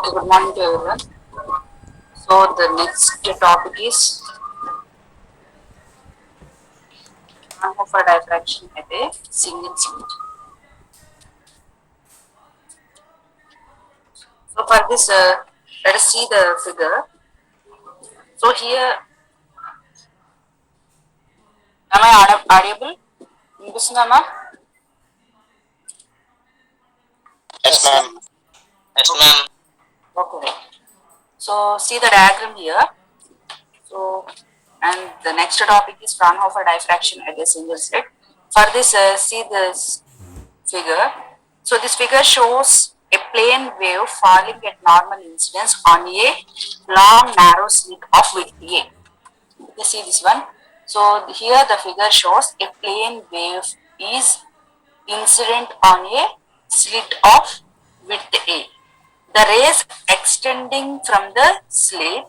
Okay, good morning to everyone. So the next topic is Fraunhofer diffraction at a single slit. So for this, let us see the figure. So here, am I audible? వినిపిస్తుందమ్మా? Yes, ma'am. Yes, ma'am. Okay. So see the diagram here. So and the next topic is Fraunhofer diffraction at a single slit. For this, see this figure. So this figure shows a plane wave falling at normal incidence on a long narrow slit of width A. You see this one. So here the figure shows a plane wave is incident on a slit of width A. The rays extending from the slit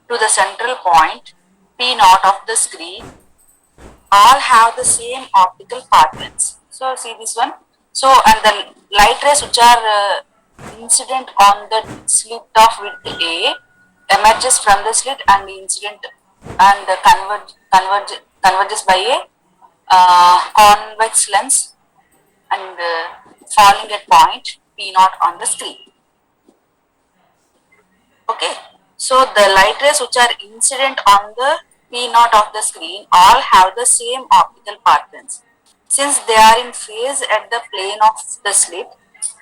to the central point P naught of the screen all have the same optical path lengths. So see this one. So and the light rays which are incident on the slit of width A emerges from the slit and incident and converges by a convex lens and falling at point P naught on the screen. Okay, so the light rays which are incident on the P naught of the screen all have the same optical path lengths. Since they are in phase at the plane of the slit,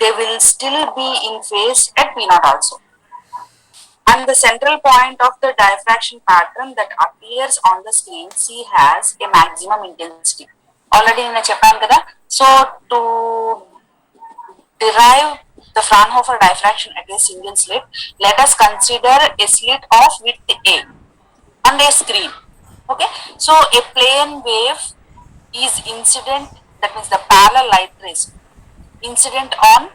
they will still be in phase at P naught also. And the central point of the diffraction pattern that appears on the screen C has a maximum intensity. Already in a Japan kada. So to derive the Fraunhofer diffraction at a single slit, let us consider a slit of width A and a screen. Okay, so a plane wave is incident, that means the parallel light rays incident on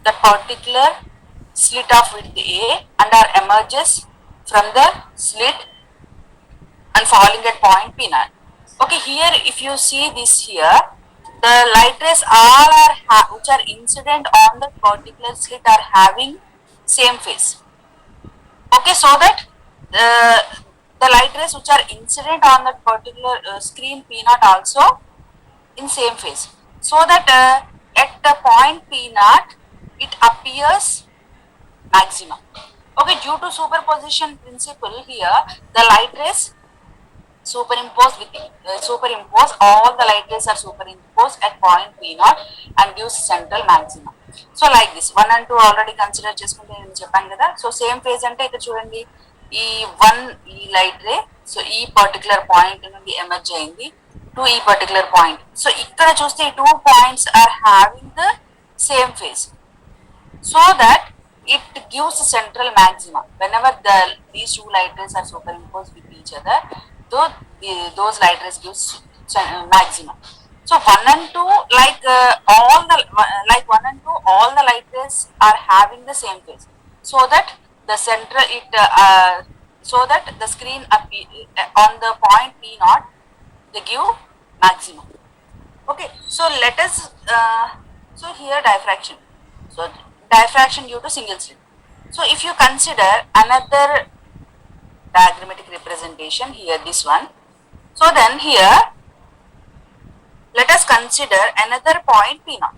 the particular slit of width A and are emerges from the slit and falling at point P naught. Okay, here if you see this here, the light rays all are which are incident on the particular slit are having same phase. Okay, so that the light rays which are incident on that particular screen P naught also in same phase. So that at the point P naught it appears maximum. Okay, due to superposition principle here, the light rays superimpose all the light rays are superimposed at point P naught and gives central maximum. So like this 1 and 2 already consider చేసుకుంటే నేను చెప్పాను కదా. So same phase అంటే ఇక్కడ చూడండి ఈ 1 ఈ light ray so ఈ పర్టికులర్ పాయింట్ నుండి ఎమర్జ్ అయింది టు ఈ పర్టికులర్ పాయింట్. సో ఇక్కడ చూస్తే ఈ 2 points are having the same phase so that it gives central maxima whenever these two light rays are superimposed with each other, though those light rays gives maxima. So 1 and 2 like all the like 1 and 2 all the light rays are having the same phase, so that the central so that the screen on the point P naught they give maximum. Okay, so let us so here diffraction. So diffraction due to single slit. So if you consider another diagrammatic representation here, this one. So then here let us consider another point P naught.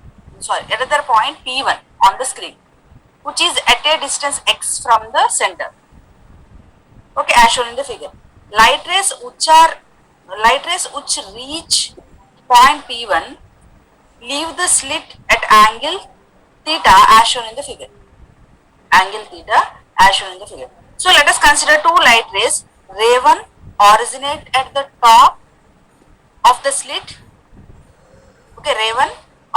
Sorry, another point P1 on the screen, which is at a distance x from the center. Okay, as shown in the figure. Light rays which reach point P1 leave the slit at angle theta as shown in the figure. Angle theta as shown in the figure. So let us consider two light rays. Ray 1 originate at the top of the slit. Okay, ray 1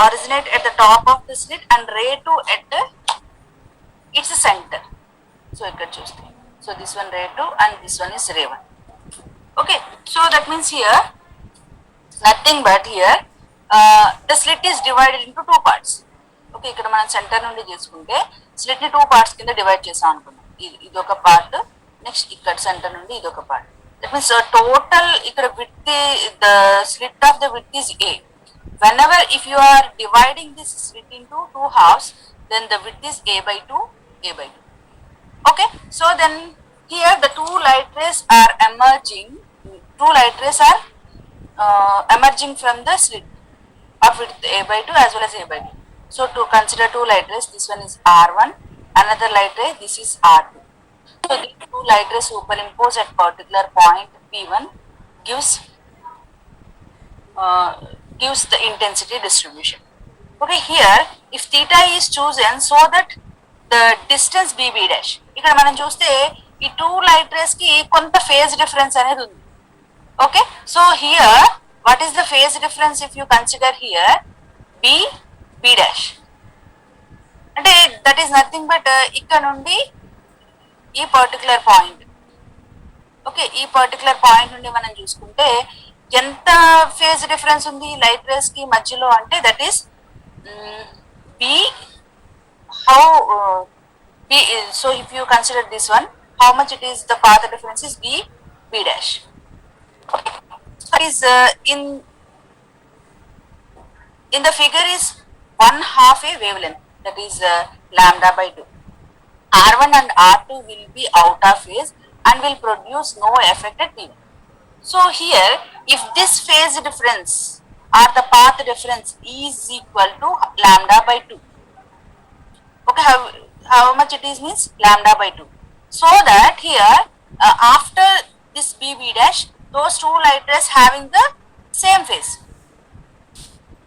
originate at the top of the slit and ray 2 at its center. So ikkada chuste. So this one ray 2 and this one is ray 1. Okay, so that means here nothing but here the slit is divided into two parts. Okay, ఇక్కడ మనం centre నుండి చేసుకుంటే slit ని 2 parts కింద divide చేసాం అనుకున్నాం. ఇది ఒక పార్ట్, నెక్స్ట్ ఇక్కడ సెంటర్ నుండి ఇది ఒక పార్ట్. దట్ మీన్స్ టోటల్ ఇక్కడ width the slit of the width is A. Whenever if you are dividing this slit into 2 halves, then the width is A by 2, A by 2. Okay, so then here the two light rays are emerging. Two light rays are emerging from the slit of width a by 2 as well as a by 2. So to consider two light rays, this one is R1, another light ray, this is R2. So these two light rays superimpose at particular point P1 gives gives the intensity distribution. Okay, here if theta is chosen so that the distance BB dash, ఇక్కడ మనం చూస్తే ఈ two light rays కి కొంత phase difference అనేది ఉంది. Okay, so here what is the phase difference if you consider here B B dash అంటే that is nothing but ఇక్కడ నుండి ఈ పర్టికులర్ పాయింట్. ఓకే, ఈ పర్టికులర్ పాయింట్ నుండి మనం చూసుకుంటే ఎంత ఫేజ్ డిఫరెన్స్ ఉంది లైట్ రేస్ కి మధ్యలో అంటే that is B how b is, so if you consider this one, how much it is, the path difference is b dash. So is in the figure is 1/2 a wavelength, that is lambda by 2. R1 and R2 will be out of phase and will produce no effect at P1. So here if this phase difference or the path difference is equal to lambda by 2, okay, how much it is means lambda by 2, so that here after this BB dash those two light rays having the same phase.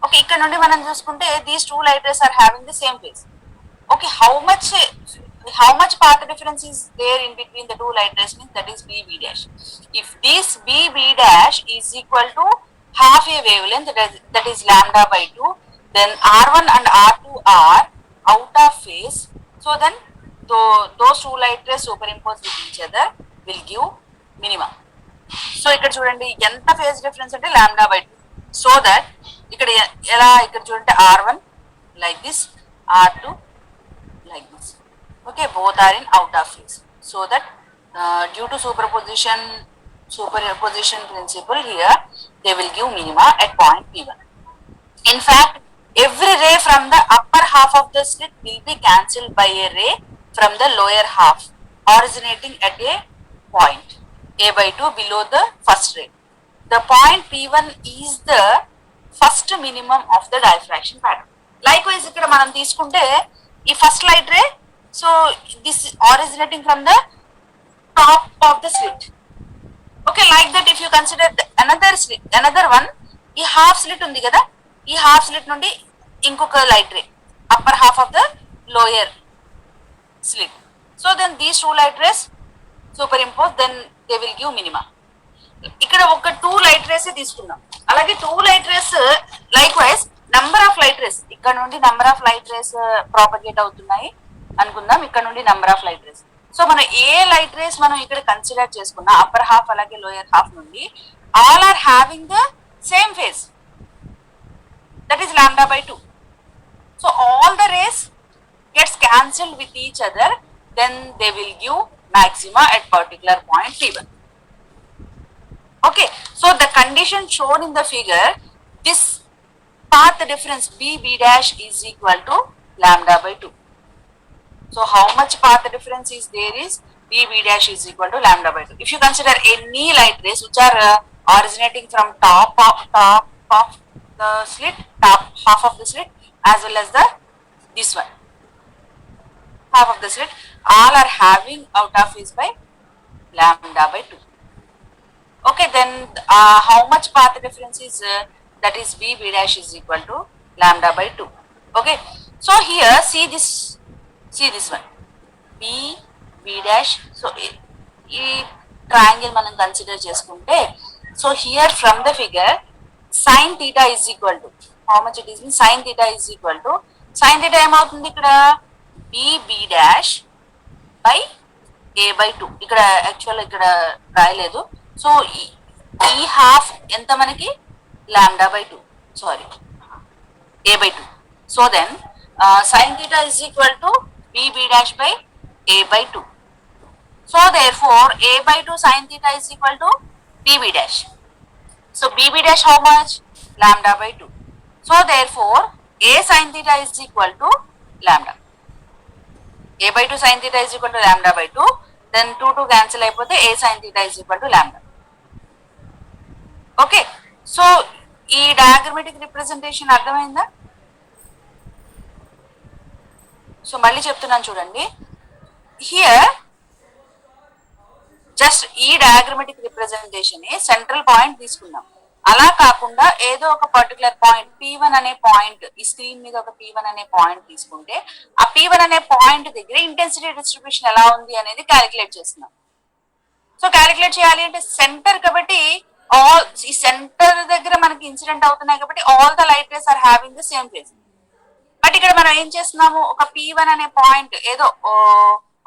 Okay, ఇక్కడ నుండి మనం చూసుకుంటే these two light rays are having the same phase. Okay, how much path difference is there in between the two light rays means that is BB dash. If this BB dash is equal to half a wavelength, that is lambda by 2, then R1 and R2 are out of phase. So then those two light rays superimposed with each other will give minimum. So ఇక్కడ చూడండి ఎంత phase difference అంటే lambda by 2, so that ఇక్కడ ఎలా ఇక్కడ చూడండి R1 like this, R2 like this. Okay, both are in out of phase, so that due to superposition principle here they will give minima at point P1. In fact, every ray from the upper half of the slit will be cancelled by a ray from the lower half originating at a point a by 2 below the first ray. The point P1 is the first minimum of the diffraction pattern. Likewise ikkada manam teeskunte ee first light ray, so this originating from the top of the slit. Okay, like that if you consider another one, ee half slit undi kada, ఈ half slit నుండి ఇంకొక light ray upper half of the lower slit, so then these two light rays superimpose, then they will give minima. ఇక్కడ ఒక two light rays తీసుకుందాం, అలాగే two light rays likewise number of light rays ఇక్కడ నుండి number of light rays propagate అవుతున్నాయి అనుకుందాం, ఇక్కడ నుండి number of light rays. So మనం ఏ లైట్ రేస్ మనం ఇక్కడ కన్సిడర్ చేసుకున్నా అప్పర్ హాఫ్ అలాగే లోయర్ హాఫ్ నుండి all are having the same phase, that is lambda by 2. So all the rays gets cancelled with each other, then they will give maxima at particular point P1. Okay, so the condition shown in the figure, this path difference BB dash is equal to lambda by 2. So how much path difference is there is BB dash is equal to lambda by 2. If you consider any light rays which are originating from top of the slit, top half of the slit as well as this one half of the slit, all are having out of phase by lambda by 2. Okay, then how much path difference is that is BB dash is equal to lambda by 2. Okay, so here see this one BB dash. So ఈ triangle మనం consider చేసుకుంటే, so here from the figure sin theta is equal to how much it is means sin theta is equal to sin theta ఏమవుతుంది ఇక్కడ BB dash by a by 2. ఇక్కడ actual ఇక్కడ రాయలేదు, so ఈ half ఎంత మనకి lambda by 2, sorry a by 2. So then sin theta is equal to BB dash by a by 2. So therefore a by 2 sin theta is equal to BB dash. So BB dash how much? Lambda by 2. So therefore a sin theta is equal to lambda. a by 2 sin theta is equal to lambda by 2, then 2 cancel అయిపోతే a sin theta is equal to lambda. Okay, so ఈ diagrammatic representation అర్థమైందా? So మళ్ళీ చెప్తున్నాను చూడండి, here just ఈ diagrammatic representation central point తీసుకున్నాం. అలా కాకుండా ఏదో ఒక పర్టికులర్ పాయింట్ P1 అనే పాయింట్, ఈ స్క్రీన్ మీద ఒక P1 అనే పాయింట్ తీసుకుంటే ఆ P1 అనే పాయింట్ దగ్గర ఇంటెన్సిటీ డిస్ట్రిబ్యూషన్ ఎలా ఉంది అనేది క్యాలిక్యులేట్ చేస్తున్నాం. సో క్యాలిక్యులేట్ చేయాలి అంటే సెంటర్ కాబట్టి ఈ సెంటర్ దగ్గర మనకి ఇన్సిడెంట్ అవుతున్నాయి కాబట్టి all the light rays are having the same phase. But ఇక్కడ మనం ఏం చేస్తున్నాము, ఒక P1 అనే పాయింట్ ఏదో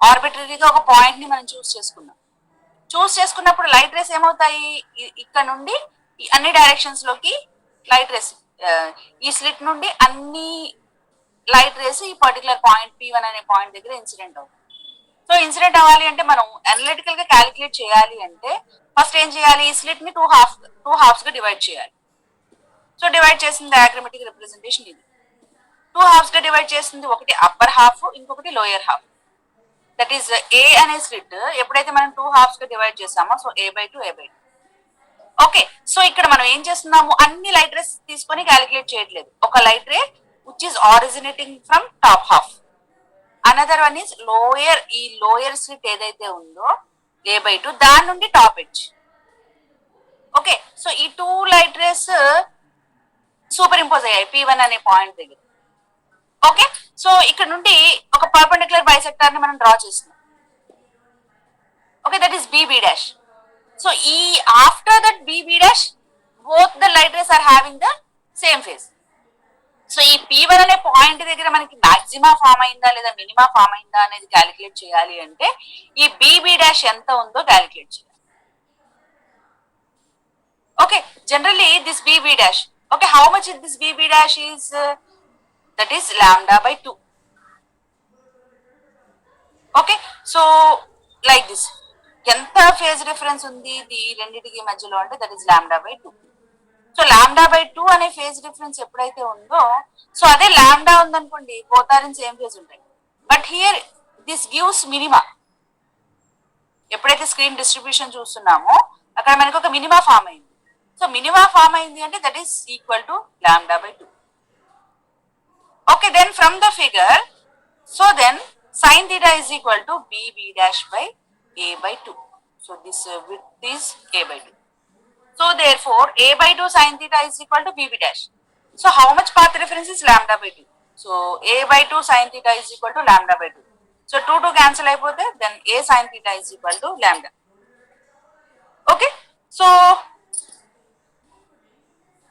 ఆర్బిటరీగా ఒక పాయింట్ ని మనం చూస్ చేసుకున్నప్పుడు లైట్ రేస్ ఏమవుతాయి, ఇక్కడ నుండి అన్ని డైరెక్షన్స్ లోకి లైట్ రేస్, ఈ స్లిట్ నుండి అన్ని లైట్ రేస్ ఈ పర్టికులర్ పాయింట్ P1 అనే పాయింట్ దగ్గర ఇన్సిడెంట్ అవుతుంది. సో ఇన్సిడెంట్ అవ్వాలి అంటే మనం అనలిటికల్ గా క్యాలిక్యులేట్ చేయాలి అంటే ఫస్ట్ ఏం చేయాలి, ఈ స్లిట్ ని టూ హాఫ్స్ గా డివైడ్ చేయాలి. సో డివైడ్ చేసిన డయాగ్రమాటిక్ రిప్రజెంటేషన్ ఇది. 2 హాఫ్స్ గా డివైడ్ చేసింది, ఒకటి అప్పర్ హాఫ్, ఇంకొకటి లోయర్ హాఫ్. దట్ ఈస్ ఏ అనే స్లిట్ ఎప్పుడైతే మనం 2 హాఫ్స్ గా డివైడ్ చేసామో, so a by 2. Okay, so ఇక్కడ మనం ఏం చేస్తున్నాము, అన్ని లైట్ రేస్ తీసుకొని క్యాలిక్యులేట్ చేయట్లేదు. ఒక light ray which is originating from top half, another one is lower, ఈ లోయర్ స్లిట్ ఏదైతే ఉందో a by 2 దాని నుండి టాప్ ఎడ్జ్. ఓకే, సో ఈ 2 లైట్ రేస్ సూపర్ ఇంపోజ్ అయ్యాయి P1 అనే పాయింట్ దగ్గర. ఓకే, సో ఇక్కడ నుండి ఒక పర్పెండిక్యులర్ బైసెక్టార్ ని మనం డ్రా చేస్తున్నాం. Okay, that is BB dash. So ఈ after that BB dash both the light rays are having the same phase. So ఈ P1 అనే పాయింట్ దగ్గర మనకి మాక్సిమా ఫామ్ అయిందా లేదా మినిమా ఫామ్ అయిందా అనేది క్యాలిక్యులేట్ చేయాలి అంటే ఈ BB డాష్ ఎంత ఉందో క్యాలిక్యులేట్ చేయాలి. Okay, generally this BB dash, okay, how much this BB dash is, that is lambda by 2. Okay, so like this, ఎంత ఫేజ్ డిఫరెన్స్ ఉంది ఈ రెండింటికి మధ్యలో అంటే that is lambda by 2. So lambda by 2 అనే ఫేజ్ డిఫరెన్స్ ఎప్పుడైతే ఉందో, so అదే లాంబ్డా ఉందనుకోండి both are in same phase ఉంటాయి. But here this gives minima. ఎప్పుడైతే స్క్రీన్ డిస్ట్రిబ్యూషన్ చూస్తున్నామో అక్కడ మనకు ఒక మినిమా ఫామ్ అయింది. సో మినిమా ఫామ్ అయింది అంటే that is equal to lambda by 2. Okay, then from the figure, so then sin theta is equal to BB dash by a by 2. So this width is a by 2. So therefore a by 2 sin theta is equal to BB dash. So how much path difference is lambda by 2? So a by 2 sin theta is equal to lambda by 2. So 2 cancel అయిపోతే then a sin theta is equal to lambda. Okay, so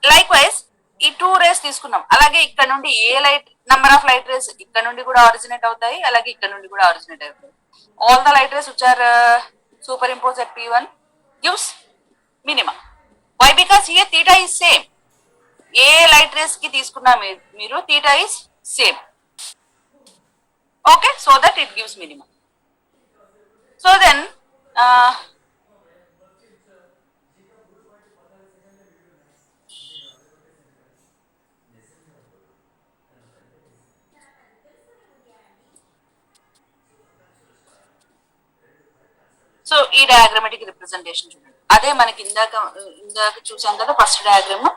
likewise ఈ 2 race తీసుకున్నాం. అలాగే ఇక్కడ నుండి ఏ light number of light rays ఇక్కడ నుండి కూడా ఆరిజినేట్ అవుతాయి, అలాగే ఇక్కడ నుండి కూడా ఆరిజినేట్ అవుతాయి. All the light rays which are superimpose at P1 gives minimum. Why? Because here theta is same. ఏ లైట్ రేస్ కి తీసుకున్నా మీరు theta is same. Okay, so that it gives minimum. So then so ఈ diagrammatic representation చూడండి, అదే మనకి ఇందాక చూసాం కదా ఫస్ట్ డయాగ్రామ్,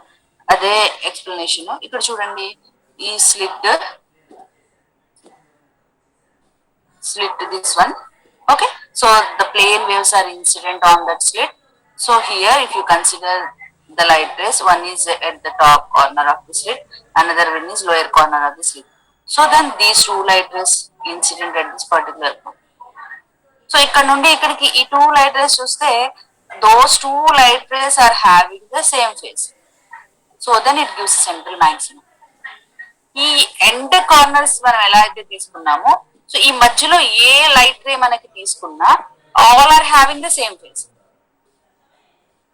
అదే ఎక్స్ప్లెనేషన్. ఇక్కడ చూడండి, ఈ slit this one. Okay, so the plane waves are incident on that slit. So here if you consider the light rays, one is at the top corner of the slit, another one is lower corner of the slit. So then these two light rays incident at this particular point. So ఇక్కడ నుండి ఇక్కడికి ఈ 2 light rays చూస్తే those 2 light rays are having the same phase. So then it gives central maximum. ఈ end corners మనం ఎలా అయితే తీసుకున్నామో, సో ఈ మధ్యలో ఏ లైట్ రే మనకి తీసుకున్నా all are having the same phase.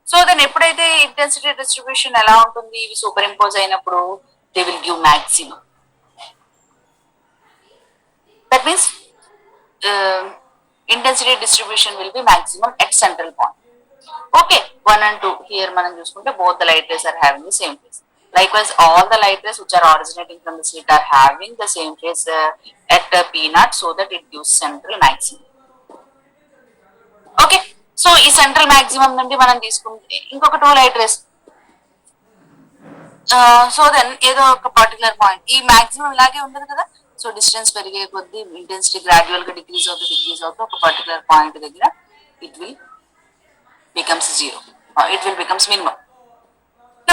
So then ఎప్పుడైతే ఇంటెన్సిటీ డిస్ట్రిబ్యూషన్ ఎలా ఉంటుంది, ఇవి సూపర్ ఇంపోజ్ అయినప్పుడు they will give maximum. That means intensity distribution will be maximum at central point. Okay, 1 and 2 here మనం చూసుకుంటే both the light rays are having the same phase. Likewise, all the light rays which are originating from the slit are having the same phase at P naught, so that it gives central maximum. Okay, so ఈ central maximum నుండి మనం తీసుకుంటే ఇంకొక 2 light rays, so then ఏదో ఒక particular point, ఈ maximum ఇలాగే ఉండదు కదా, సో డిస్టెన్స్ పెరిగే కొద్దీ ఇంటెన్సిటీ గ్రాడ్యువల్ గా డిక్రీజ్ అవుతూ ఒక పర్టికులర్ పాయింట్ దగ్గర it will becomes zero, it will becomes minimum.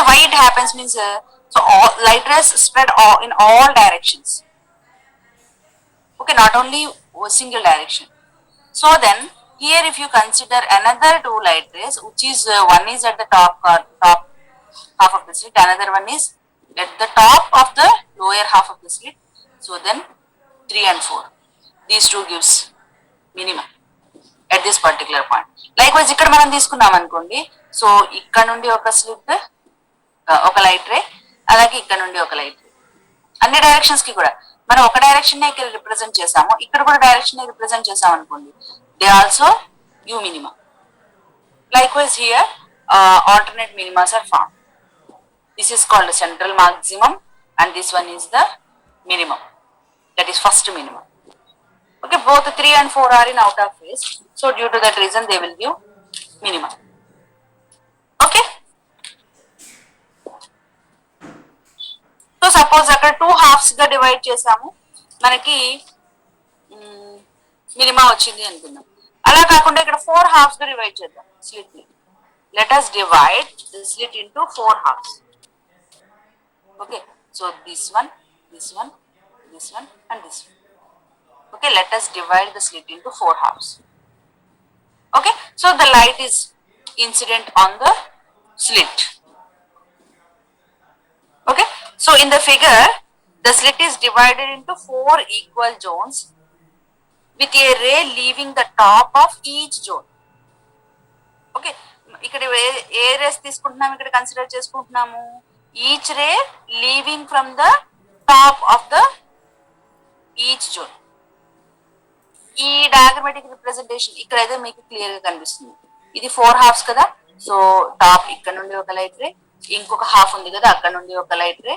Why it happens means, so all light rays spread in all directions. Okay, not only a single direction. So then here if you consider another 2 light rays, which is one is at the top half of the slit, another one is at the top of the lower half of the slit. So then 3 and 4, these two gives minimum at this particular point. Likewise ఇక్కడ మనం తీసుకున్నాం అనుకోండి, so ఇక్కడ నుండి ఒక slit, ఒక light ray, అలాగే ఇక్కడ నుండి ఒక లైట్ రే, అన్ని డైరెక్షన్స్ కి కూడా మనం ఒక డైరెక్షన్ నే ఇక్కడ రిప్రజెంట్ చేసాము, ఇక్కడ కూడా డైరెక్షన్ నే రిప్రజెంట్ చేసాం అనుకోండి, they also give minima. Likewise here alternate minimas are found. This is called central maximum and this one is the minimum, that is first minimum. Okay, both 3 and 4 are in out of phase, so due to that reason they will give minimum. Okay, so suppose అక్కడ 2 halves గా divide చేసాము, మనకి minima వచ్చింది అనుకుందాం. అలా కాకుండా ఇక్కడ 4 halves గా డివైడ్ చేద్దాం స్లిట్ ని. Let us divide the slit into 4 halves. Okay, so this one and this one. Okay, let us divide the slit into 4 halves. Okay, so the light is incident on the slit. Okay, so in the figure the slit is divided into 4 equal zones with a ray leaving the top of each zone. Okay, ఇక్కడ ఏ race తీసుకుంటున్నాము, ఇక్కడ consider చేసుకుంటున్నాము each ray leaving from the top of the each zone. ఈ diagrammatic representation ఇక్కడైతే మీకు clear గా కనిపిస్తుంది. ఇది 4 halves కదా, సో టాప్ ఇక్కడ నుండి ఒక లైట్ రే, ఇంకొక హాఫ్ ఉంది కదా, అక్కడ నుండి ఒక లైట్ రే,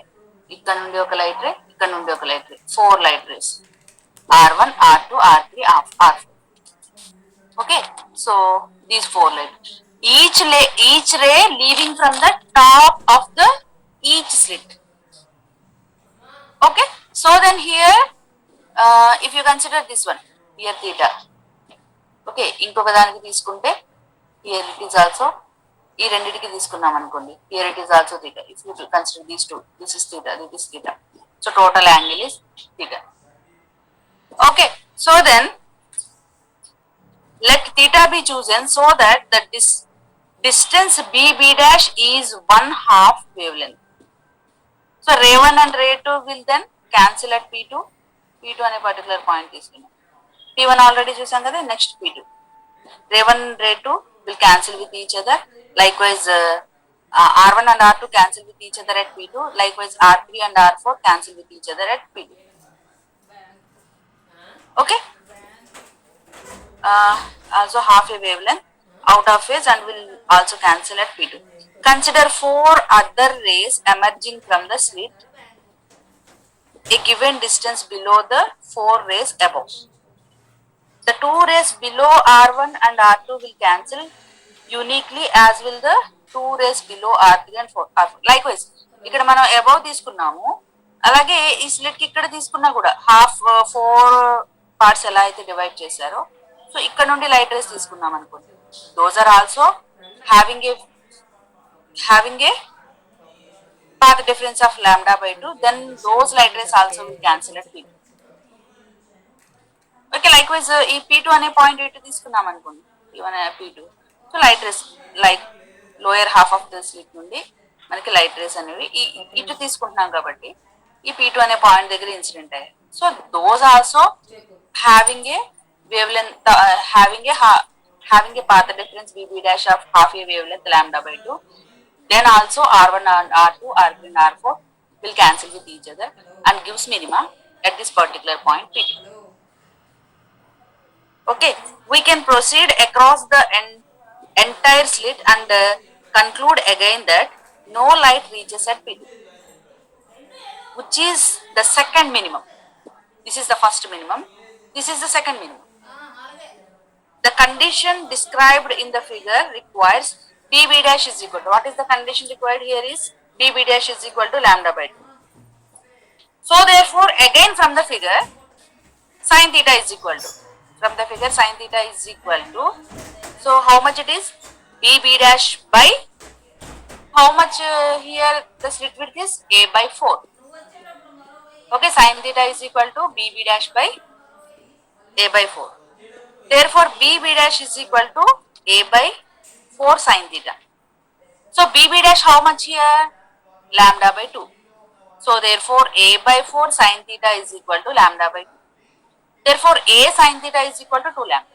ఇక్కడ నుండి ఒక లైట్ రే, ఇక్కడ నుండి ఒక light ray, 4 light race, R1, R2, R3, R4. Okay, so these 4 light, each ray leaving from the top of the each slit. Okay, so then here if you consider this one here theta, okay, ఇంకొక దానికి తీసుకుంటే here it is also, ఈ రెండిటికి తీసుకున్నాం అనుకోండి, here it is also theta. If you consider these two, this is theta, this is theta, so total angle is theta. Okay, so then let theta be chosen so that the distance BB dash is 1/2 wavelength. So ray 1 and ray 2 will then cancel at P2 అనే particular point తీసుకున్నాం. P1 already చూసాం కదా, next P2. ray 1 ray 2 will cancel with each other. Likewise R1 and R2 cancel with each other at P2. Likewise R3 and R4 cancel with each other at P2. Okay, also half a wavelength out of phase and will also cancel at P2. Consider 4 other rays emerging from the slit a given distance below the 4 rays above. The 2 rays below R1 and R2 will cancel uniquely, as will the 2 rays below R3 and 4. Likewise ఇక్కడ మనం above తీసుకున్నాము, అలాగే ఈ slit కి ఇక్కడ తీసుకున్నా కూడా half 4 parts ఎలా అయితే డివైడ్ చేశారో, సో ఇక్కడ నుండి లైట్ రేస్ తీసుకున్నాం అనుకోండి, those are also having a path difference of lambda by 2, then those light rays also will cancel at P2. Okay, likewise ఈ P2 అనే పాయింట్ ఇటు తీసుకున్నాం అనుకోండి, P2, so light rays like lower half of the slit నుండి మనకి light race అనేవి ఇటు తీసుకుంటున్నాం కాబట్టి ఈ P2 అనే పాయింట్ దగ్గర ఇన్సిడెంట్ అయ్యాయి. So those also having a wavelength, having a path difference BB dash of half a wavelength lambda by 2. Then also R1 and R2, R3 and R4 will cancel with each other and gives minima at this particular point P2. Okay, we can proceed across the entire slit and conclude again that no light reaches at P2. which is the second minimum. This is the first minimum, this is the second minimum. The condition described in the figure requires db dash is equal to, what is the condition required here is db dash is equal to lambda by 2. So therefore again from the figure sin theta is equal to, from the figure sin theta is equal to, so how much it is bb dash by, how much here the slit width is a by 4. Okay, sin theta is equal to bb dash by a by 4. Therefore bb dash is equal to a by 4 sin theta. So bb dash how much here, lambda by 2. So therefore a by 4 sin theta is equal to lambda by 2. Therefore a sin theta is equal to 2 lambda.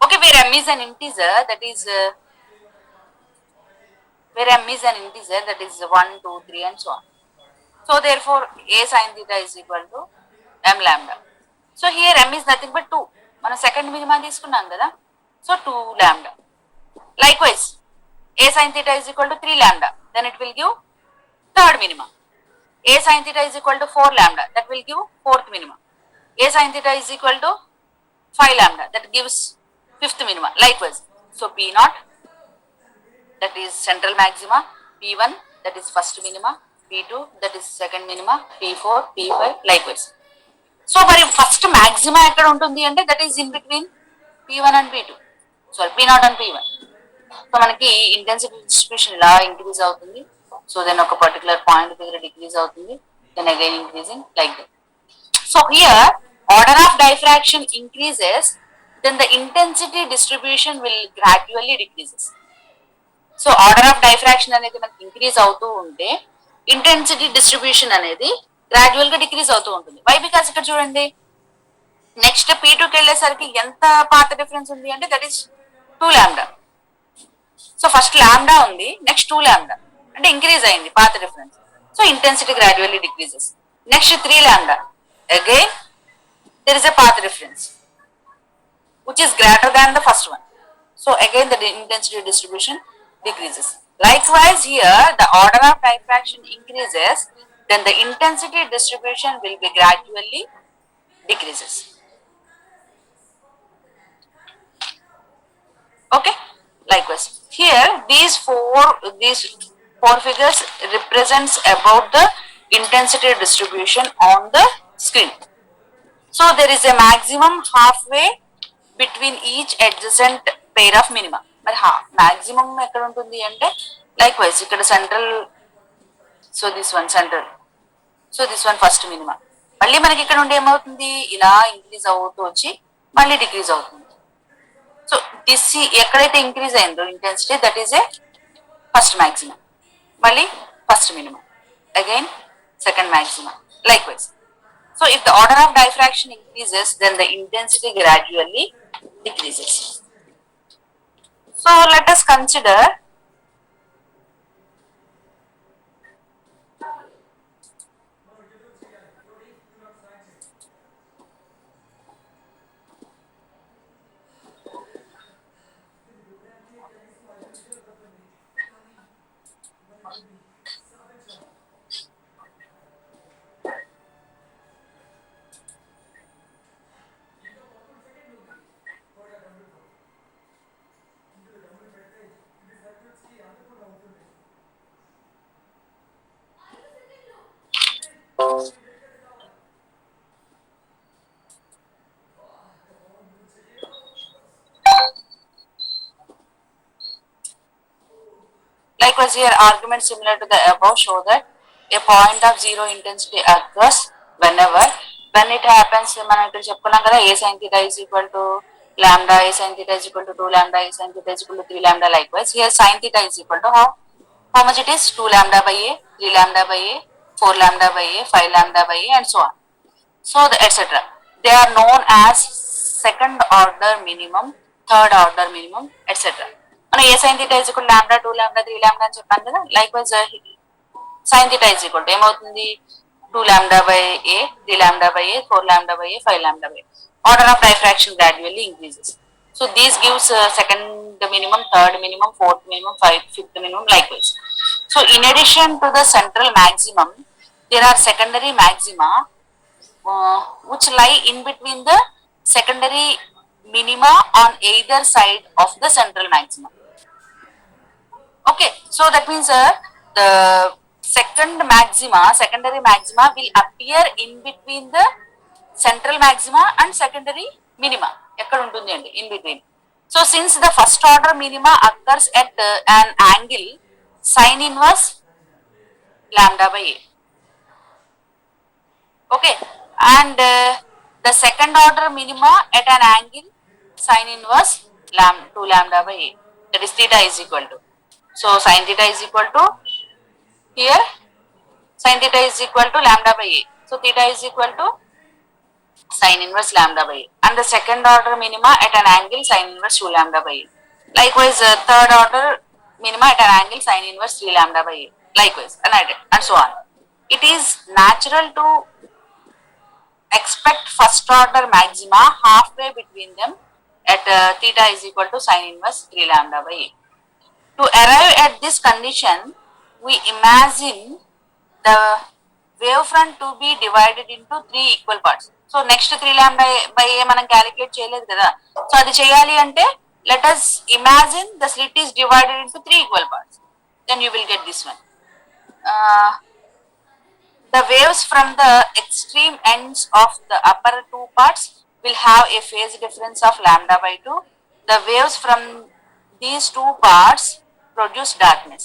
Okay, where m is an integer, that is where m is an integer, that is 1, 2, 3 and so on. So therefore a sin theta is equal to m lambda. So here m is nothing but 2. మనం second minima తీసుకున్నాం కదా, so 2 lambda. Likewise a sin theta is equal to 3 lambda, then it will give third minimum. A sin theta is equal to 4 lambda, that will give fourth minimum. A sin theta is equal to 5 lambda, that gives fifth minimum. Likewise, so P naught, that is central maxima, P1 that is first minima, P2 that is second minima, P4, P5 likewise. So మరి first maxima ఎక్కడ ఉంటుంది అంటే that is in between P1 and P2, sorry P0 and P1. So మనకి intensity distribution ఇలా increase అవుతుంది, so then ఒక particular point దగ్గర decrease అవుతుంది, then again increasing like that. So here order of diffraction increases, then the intensity distribution will gradually decreases. So order of diffraction అనేది మనకి increase అవుతూ ఉంటే intensity distribution అనేది gradual గా decrease అవుతూ ఉంటుంది. వై బికాస్ ఇక్కడ చూడండి నెక్స్ట్ P2కి వెళ్ళేసరికి ఎంత పాత డిఫరెన్స్ ఉంది అంటే that is 2 lambda. So first lambda ఉంది, నెక్స్ట్ 2 lambda అంటే ఇంక్రీజ్ అయింది పాత difference, so intensity gradually decreases. Next 3 lambda, again there is a పాత difference which is greater than the first one. So again the intensity distribution decreases. Likewise here the order of diffraction increases, then the intensity distribution will be gradually decreases. Okay, likewise here these four figures represents about the intensity distribution on the screen. So there is a maximum halfway between each adjacent pair of minima. మరి maximum ఎక్కడ ఉంటుంది అంటే like wise ఇక్కడ central, so this one central, so this one first minima. మళ్ళీ మనకి ఇక్కడ ఉండి ఏమవుతుంది ఇలా ఇంక్రీజ్ అవుతూ వచ్చి మళ్ళీ డిక్రీజ్ అవుతుంది. సో దిస్ ఎక్కడైతే ఇంక్రీజ్ అయిందో intensity that is a first maximum, మళ్ళీ first minimum, again second maximum likewise. So if the order of diffraction increases, then the intensity gradually decreases. So let us consider likewise here arguments similar to the above show that a point of zero intensity occurs whenever, when it happens, మనం ఇక్కడ చెప్పుకున్నాం కదా a sin theta is equal to lambda, a sin theta is equal to 2 lambda, a sin theta is equal to 3 lambda. Likewise here sin theta is equal to how much it is 2 lambda by a, 3 lambda by a, 4 lambda by a, 5 lambda by a and so on. So the etc. They are known as second order minimum, third order minimum etc. మనం ఏ sin theta is equal to lambda, 2 lambda, 3 lambda అని చెప్పాను కదా. Likewise sin theta is equal to ఏమవుతుంది 2 lambda by a, 3 lambda by a, 4 lambda by a, 5 lambda by a. Order of diffraction gradually increases. So these gives second minimum, third minimum, fourth minimum, fifth minimum likewise. So So in addition to the central maximum, there are secondary maxima which lie in between the secondary minima on either side of the central maximum. Okay, so that means the secondary maxima will appear in between the central maxima and secondary minima. ఎక్కడ ఉంటుంది అండి in between. So since the first order minima occurs at an angle sin inverse lambda by a. Okay, and the second order minima at an angle sin inverse lambda by a, that is theta is equal to. So sin theta is equal to here sin theta is equal to lambda by a. So theta is equal to sin inverse lambda by a, and the second order minima at an angle sin inverse 2 lambda by a. Likewise, third order minima at an angle sin inverse 3 lambda by a. Likewise, and so on. It is natural to expect first order maxima halfway between them at theta is equal to sin inverse 3 lambda by a. To arrive at this condition, we imagine the wavefront to be divided into 3 equal parts. So next 3 lambda by a మనం calculate చేయలేదు కదా. So అది చేయాలి అంటే let us imagine the slit is divided into 3 equal parts. Then you will get this one. The waves from the extreme ends of the upper 2 parts will have a phase difference of lambda by 2. The waves from these 2 parts produce darkness.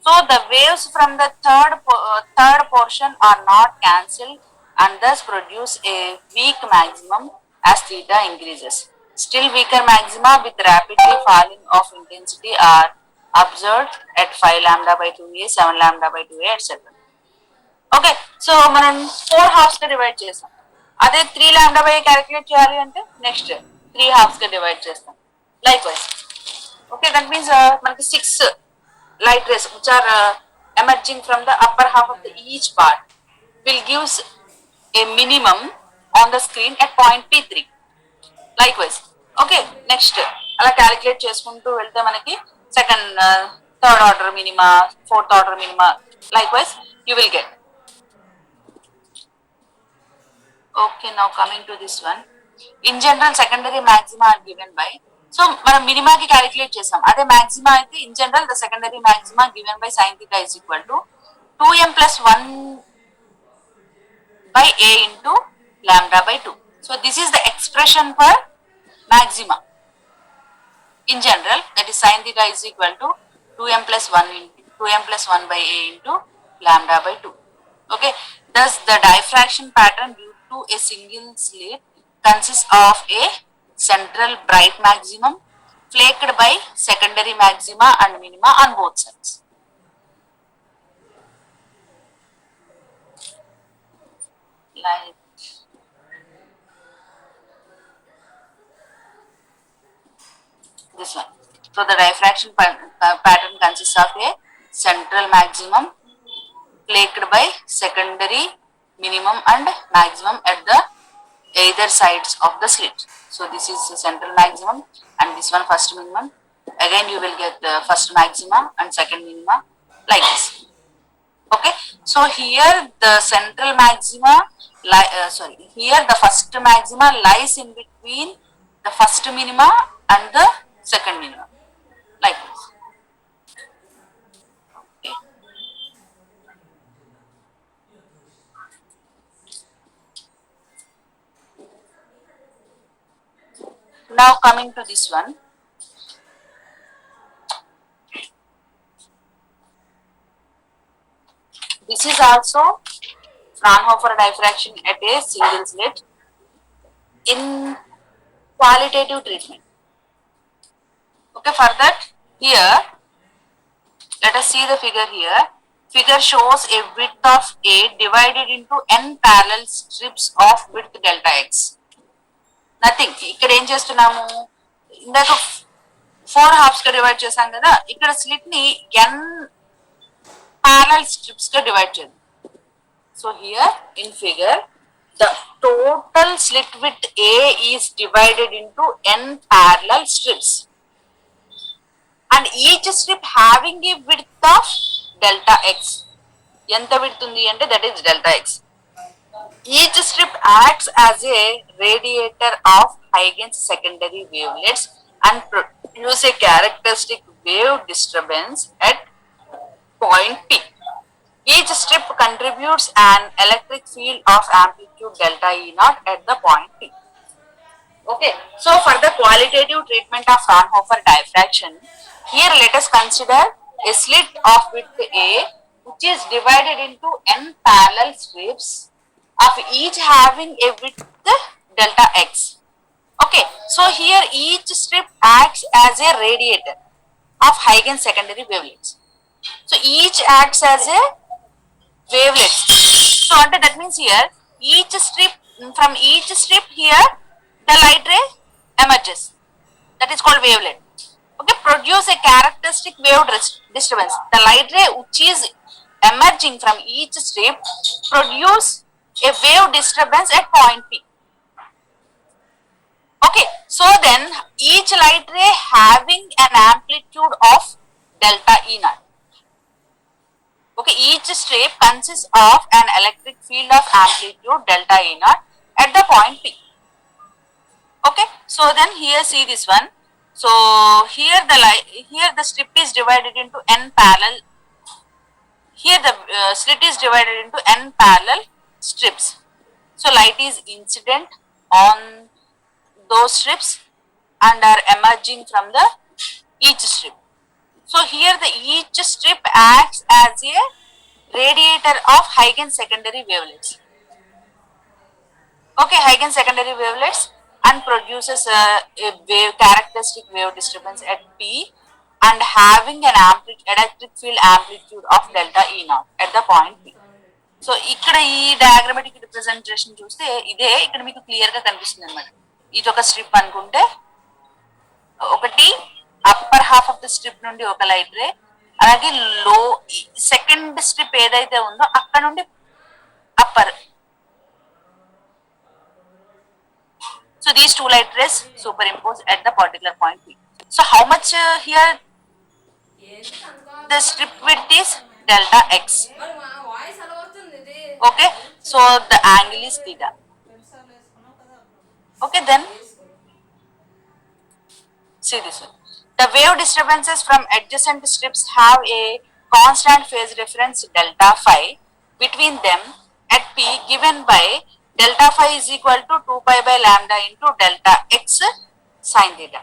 So the waves from the third portion are not cancelled and thus produce a weak maximum as theta increases. Still weaker maxima with rapidly falling of intensity are observed at 5 lambda by 2a, 7 lambda by 2a, etc. Okay, so మనం 4 halves గా divide చేస్తాం. అదే 3 lambda by calculate చేయాలి అంటే next 3 halves గా divide చేస్తాం. Likewise, okay, that means మనకి 6 light rays which are emerging from the upper half of the each part will gives a minimum on the screen at point P3. Likewise, okay, next అలా calculate చేసుకుంటూ వెళ్తే మనకి second third order minima, fourth order minima, likewise you will get. Okay, now coming to this one. In general, secondary maxima are given by, so మనం మినిమాకి calculate చేసాం. అదే maxima అయితే in general the secondary maxima given by sine theta is equal to 2m plus 1 by a into lambda by 2. So this is the expression for maxima. In general, that is sin theta is equal to 2m plus 1 by a into lambda by 2. Okay, thus the diffraction pattern due to a single slit consists of a central bright maximum flaked by secondary maxima and minima on both sides. Like this one. So the diffraction pattern consists of a central maximum flaked by secondary minimum and maximum at the either sides of the slit. So this is the central maximum and this one first minimum. Again you will get the first maxima and second minima like this. Okay, so here the central maxima here the first maxima lies in between the first minima and the second minima like this. Okay. Now coming to this one. This is also Fraunhofer diffraction at a single slit in qualitative treatment. Okay, for that here let us see the figure here. Figure shows a width of A divided into n parallel strips of width delta x. Nothing. ఇక్కడ ఏం చేస్తున్నాము, ఇందాక 4 halves గా divide చేసాం కదా, ఇక్కడ slit ని n parallel strips గా డివైడ్ చేద్దాం. So here in figure the total slit width A is divided into n parallel strips. and each strip having a width of delta x. ఎంత width ఉంది అంటే that is delta x. Each strip acts as a radiator of Huygens secondary wavelets and produce a characteristic wave disturbance at point P. Each strip contributes an electric field of amplitude delta E naught at the point P. Okay, so for the qualitative treatment of Fraunhofer diffraction, here let us consider a slit of width A which is divided into n parallel strips of each having a width delta x. Okay, so here each strip acts as a radiator of Huygens secondary wavelets. So each acts as a wavelets. So that means here each strip, from each strip here the light ray emerges. That is called wavelet. Okay, produce a characteristic wave disturbance. The light ray which is emerging from each strip produce a wave disturbance at point P. Okay, so then each light ray having an amplitude of delta E naught. Okay, each strip consists of an electric field of amplitude delta E naught at the point P. Okay, so then here see this one. So here the strip is divided into n parallel. Here the slit is divided into n parallel strips. So light is incident on those strips and are emerging from the each strip. So here the each strip acts as a radiator of Huygens secondary wavelets. Okay, Huygens secondary wavelets and produces a wave characteristic wave disturbance at P and having an electric field amplitude of delta E naught at the point P. So ఇక్కడ ఈ diagrammatic representation చూస్తే ఇదే ఇక్కడ మీకు clear గా కనిపిస్తుంది అనమాట. ఇది ఒక స్ట్రిప్ అనుకుంటే ఒకటి upper half of the strip నుండి ఒక లైట్ రే, అలాగే లో సెకండ్ స్ట్రిప్ ఏదైతే ఉందో అక్కడ నుండి upper. So these two light rays superimpose at the particular point P. So how much here the strip width is delta x. Okay, so the angle is theta. Okay, then see this one. The wave disturbances from adjacent strips have a constant phase difference delta phi between them at P given by delta phi is equal to 2 pi by lambda into delta x sin theta,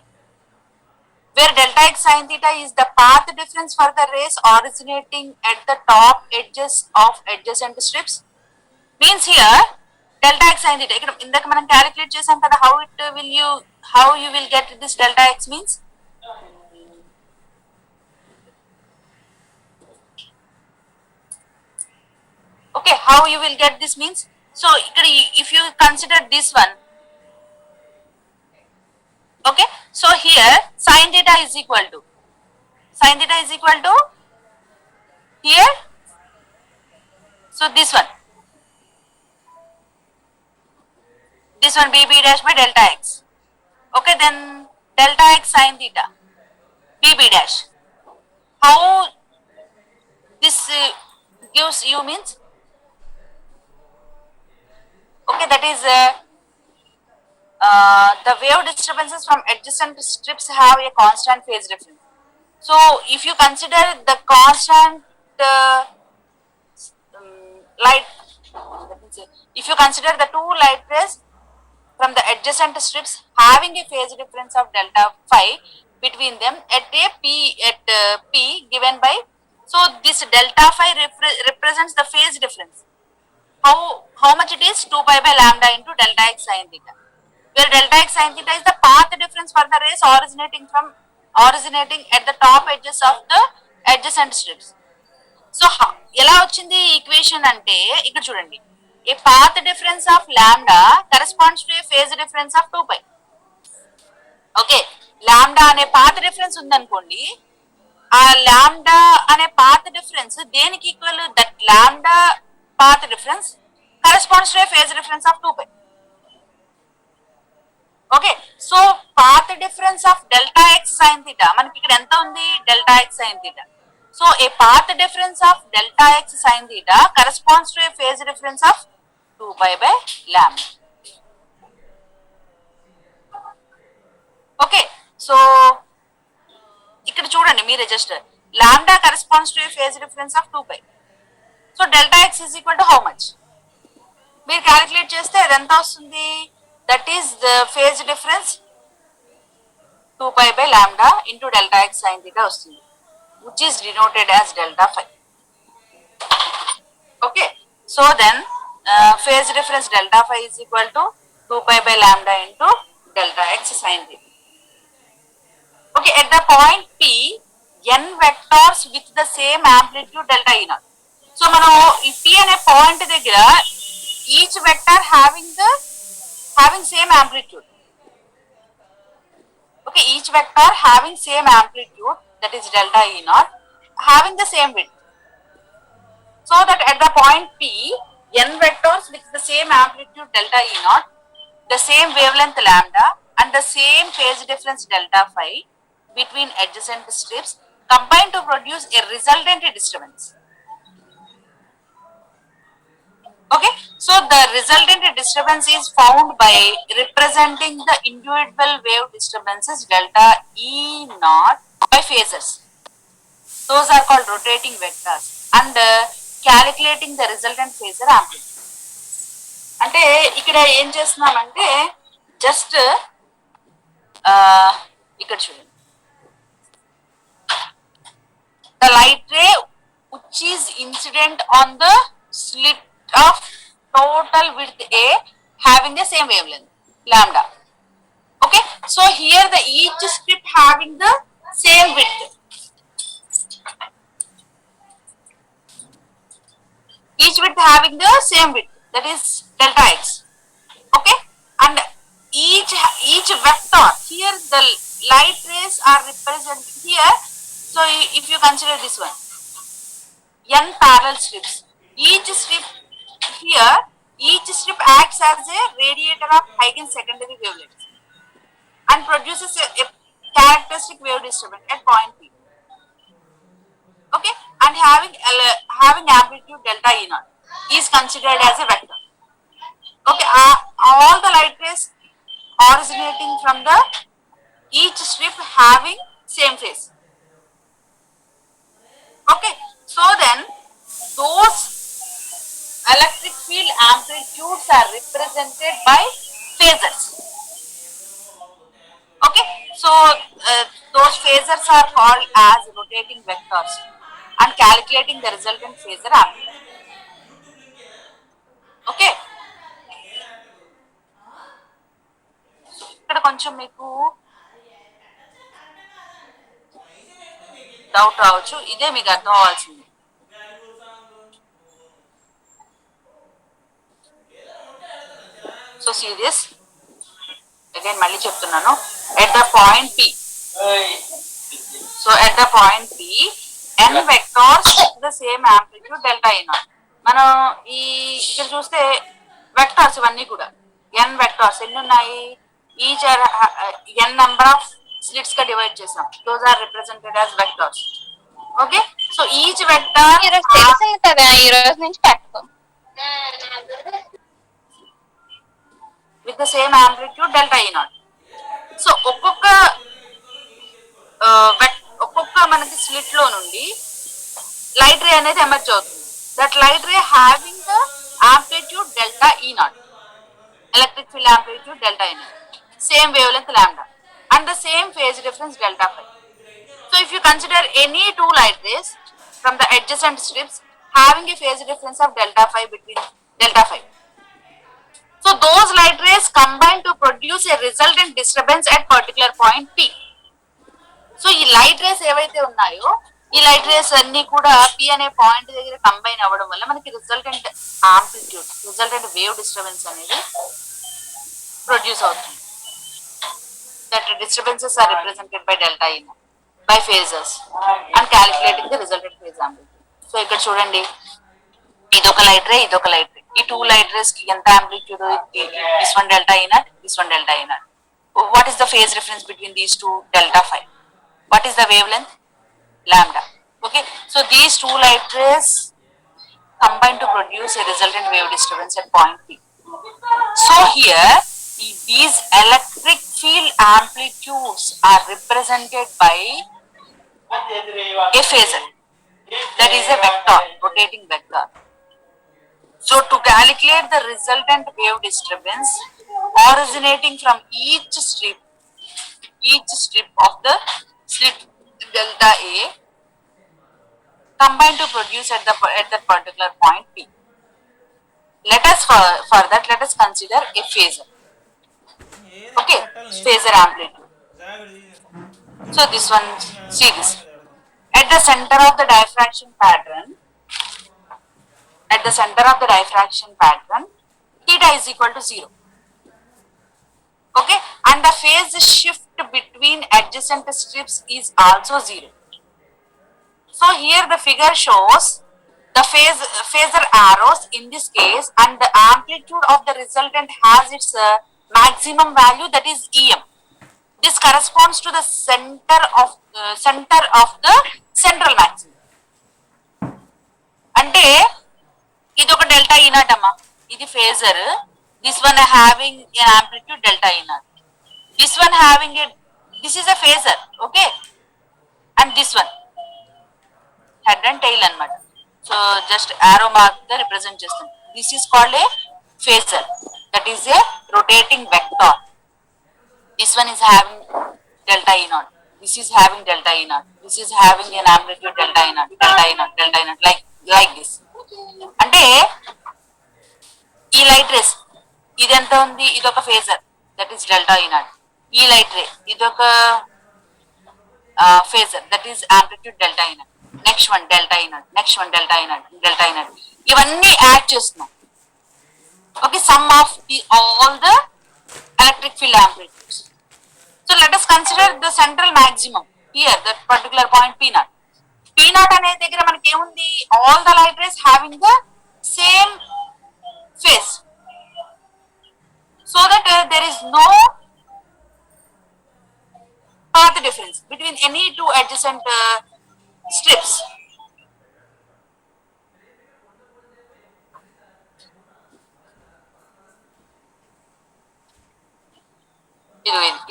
where delta x sin theta is the path difference for the rays originating at the top edges of adjacent strips. Means here delta x sin theta ikkada indaka manam calculate chesam kada, how you will get this delta x means okay, how you will get this means, so if you consider this one, okay, so here sin theta is equal to here, so this one bb dash by delta x. Okay, then delta x sin theta bb dash, how this gives you means, okay, that is the wave disturbances from adjacent strips have a constant phase difference. So if you consider the constant light, if you consider the two light rays from the adjacent strips having a phase difference of delta phi between them at P given by, so this delta phi represents the phase difference. How much it is? 2 pi by lambda into delta x sin theta, where delta x sin theta is the path difference for the rays originating at the top edges of the adjacent strips. So ఎలా వచ్చింది equation అంటే ఇక్కడ చూడండి, a path difference of lambda corresponds to a phase difference of 2 pi. Okay, lambda అనే path difference ఉందనుకోండి, ఆ lambda అనే path difference దేనికి equal? That lambda path difference corresponds to a phase difference of 2 pi. Okay, so path difference of delta x sine theta మనకి ఇక్కడ ఎంత ఉంది, delta x sine theta. So a path difference of delta x sine theta corresponds to a phase difference of 2π/λ. Okay, so ఇక్కడ చూడండి మీరే just lambda corresponds to a phase difference of 2π. So delta x is equal to how much, మీరు calculate చేస్తే అది ఎంత వస్తుంది, that is the phase difference 2π/λ into delta x sine theta వస్తుంది, which is denoted as delta phi. Okay, so then phase difference delta phi is equal to 2π/λ into delta x sin theta. Okay, at the point P, n vectors with the same amplitude delta E naught. So, మనం ఈ P అనే point దగ్గర each vector having same amplitude. Okay, each vector having same amplitude, that is delta E naught, having the same width. So that at the point P, n vectors with the same amplitude delta E naught, the same wavelength lambda and the same phase difference delta phi between adjacent strips combine to produce a resultant disturbance. Okay, so the resultant disturbance is found by representing the individual wave disturbances delta E naught by phasors. Those are called rotating vectors, and calculating the resultant phasor amplitude. అంటే ఇక్కడ ఏం చేస్తున్నామంటే just ఇక్కడ చూడండి, the light ray which is incident on the slit of total width A having the same wavelength lambda. Okay, so here the each strip having the same width. Each width having the same width, that is delta x. Okay, and each vector here, the light rays are represented here. So if you consider this one, n parallel strips, each strip here, each strip acts as a radiator of Huygens secondary wavelength and produces a characteristic wave disturbance at point P. Okay, and having amplitude delta E naught is considered as a vector. Okay, all the light rays originating from the each strip having same phase. Okay, so then those electric field amplitudes are represented by phasors. Okay, so those phasors are called as rotating vectors, and calculating the resultant phasor amplitude. Okay, ఇక్కడ కొంచెం మీకు doubt రావచ్చు, ఇదే మీకు అర్థం అవ్వాల్సింది. So serious again మళ్ళీ చెప్తున్నాను, at the point P, so at the point P, n vectors with the same amplitude delta E naught. మనం ఈ ఇక్కడ చూస్తే వెక్టార్స్ ఇవన్నీ కూడా n వెక్టార్స్ ఎన్ని ఉన్నాయి, each n number of slits గా డివైడ్ చేసాం, those are represented as vectors. Okay, so each vector ఈ రోజు నుంచి పెట్టుకో with the same amplitude delta E naught. So ఒక్కొక్క మనకి స్లిట్ లో నుండి లైట్ రే అనేది ఎమర్జ్ అవుతుంది. That light ray having the amplitude delta E naught, electric field amplitude delta E naught, same wavelength lambda, and the same phase difference delta phi. So if you consider any two light rays from the adjacent strips having a phase difference of delta phi between delta phi, so those light rays combine to produce a resultant disturbance at particular point P. So ఈ light race ఏవైతే ఉన్నాయో ఈ light race అన్ని కూడా P అనే point దగ్గర combine అవ్వడం వల్ల మనకి resultant amplitude, resultant wave disturbance అనేది ప్రొడ్యూస్ అవుతుంది. That disturbances are represented by delta E by phases and calculating the resultant phase amplitude. So ఇక్కడ చూడండి, ఇదొక లైట్ రే, ఇదొక లైట్ రే, ఈ టూ లైట్ రేస్ కి ఎంత amplitude, this one delta E naught, this one delta E naught. what is the phase difference between these two? Delta phi. What is the wavelength? Lambda. Okay, so these two light rays combine to produce a resultant wave disturbance at point P. So here, these electric field amplitudes are represented by a phasor. That is a vector, rotating vector. So to calculate the resultant wave disturbance originating from each strip of the slit delta A combine to produce at that particular point P. Let us consider a phasor. Okay, phasor amplitude. So this one, see this. At the center of the diffraction pattern, theta is equal to 0. Okay, and the phase shift between adjacent strips is also 0. So here the figure shows the phasor arrows in this case, and the amplitude of the resultant has its maximum value, that is Em. This corresponds to the center of the central maximum. అంటే ఇది ఒక delta E not అమ్మా, ఇది phasor. This one having an amplitude delta E naught. This one having this is a phasor, okay, and this one head and tail అన్నమాట. So just arrow mark గా represent చేస్తుంది. This is called a phasor, that is a rotating vector. This one is having delta E naught. This is having delta E naught. This is having an amplitude delta E naught, like this. అంటే ఈ light race ఇది ఎంత ఉంది, ఇది ఒక phasor, that is delta E naught. ఈ light ray ఇది ఒక phasor, that is amplitude delta E naught. Next one delta E naught, next one delta E naught, delta E naught. ఇవన్నీ యాడ్ చేస్తున్నాం. Okay, sum of all the electric field amplitudes. So let us consider the central maximum here, that particular point P naught. P naught అనే దగ్గర మనకి ఏముంది, all the light rays having the same phase, so that there is no path difference between any two adjacent strips.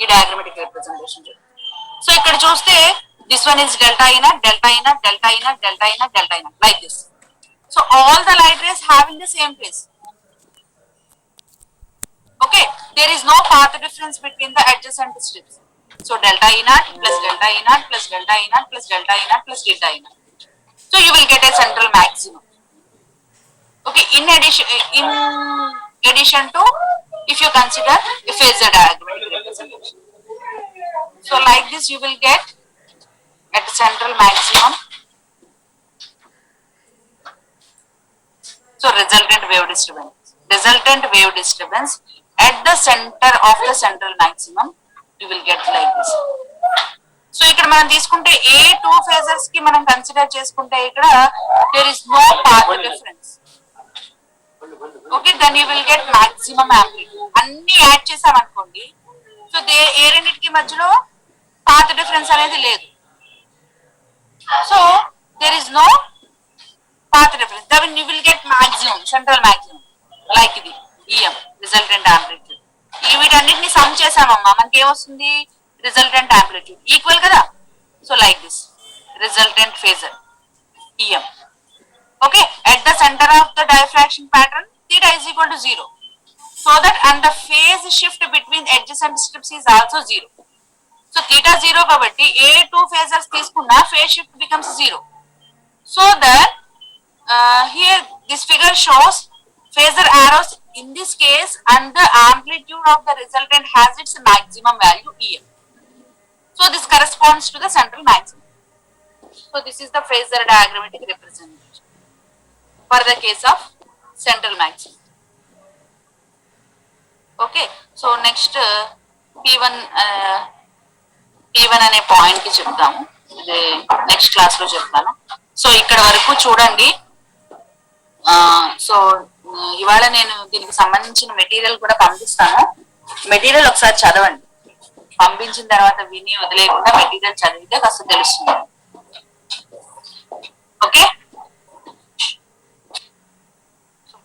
ఈ diagrammatic representation. So ఇక్కడ చూస్తే this one is delta E naught, delta E naught, delta E naught, delta E naught, delta E naught, like this. So all the light rays having the same phase. Okay, there is no path difference between the adjacent strips. So delta E naught plus delta E naught plus delta E naught plus delta E naught plus delta E naught. So you will get a central maximum. Okay, in addition to, if you consider a phasor diagrammatic representation. So like this you will get at central maximum. So resultant wave disturbance at the center of the central maximum, you will get like this. So ఇక్కడ మనం తీసుకుంటే ఏ two ఫేజర్స్ కి మనం consider చేసుకుంటే ఇక్కడ there is no path difference. Okay, then you will get maximum amplitude. అన్ని add చేసాం అనుకోండి, సో ఏ రెండింటికి మధ్యలో పాత్ డిఫరెన్స్ అనేది లేదు. So there is no path difference. Then you will get maximum, central maximum, like ఇది EM, resultant amplitude. వీటన్నిటిని some చేసామమ్మా, మనకి ఏమొస్తుంది, resultant amplitude ఈక్వల్ కదా. So like this resultant phasor EM. Okay, at the center of the diffraction pattern, theta is equal to 0. So that, and the phase shift between adjacent strips is also 0. So theta 0 కాబట్టి ఏ two ఫేజర్స్ తీసుకున్నా phase shift becomes 0. So that here this figure shows phasor arrows in this case, and the amplitude of the resultant has its maximum value Em. So this corresponds to the central maximum. So this is the phasor diagrammatic representation for the case of central maximum. Okay, so next P1 అనే point కి చెప్తాము, ఇది next class లో చెప్తాను. So ఇక్కడ వరకు చూడండి. So ఇవాళ నేను దీనికి సంబంధించిన మెటీరియల్ కూడా పంపిస్తాను. మెటీరియల్ ఒకసారి చదవండి. పంపించిన తర్వాత విని వదిలేకుండా మెటీరియల్ చదివితే కాస్త తెలుస్తుంది. ఓకే,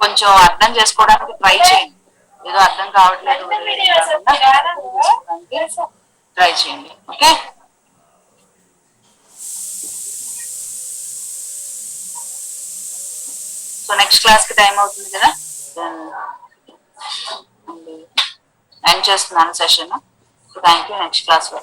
కొంచెం అర్థం చేసుకోవడానికి ట్రై చేయండి. ఏదో అర్థం కావట్లేదు ట్రై చేయండి. ఓకే, సో నెక్స్ట్ క్లాస్ కి టైం అవుతుంది కదా, ఎండ్ చేస్తున్నాను session. Thank you. Next class లో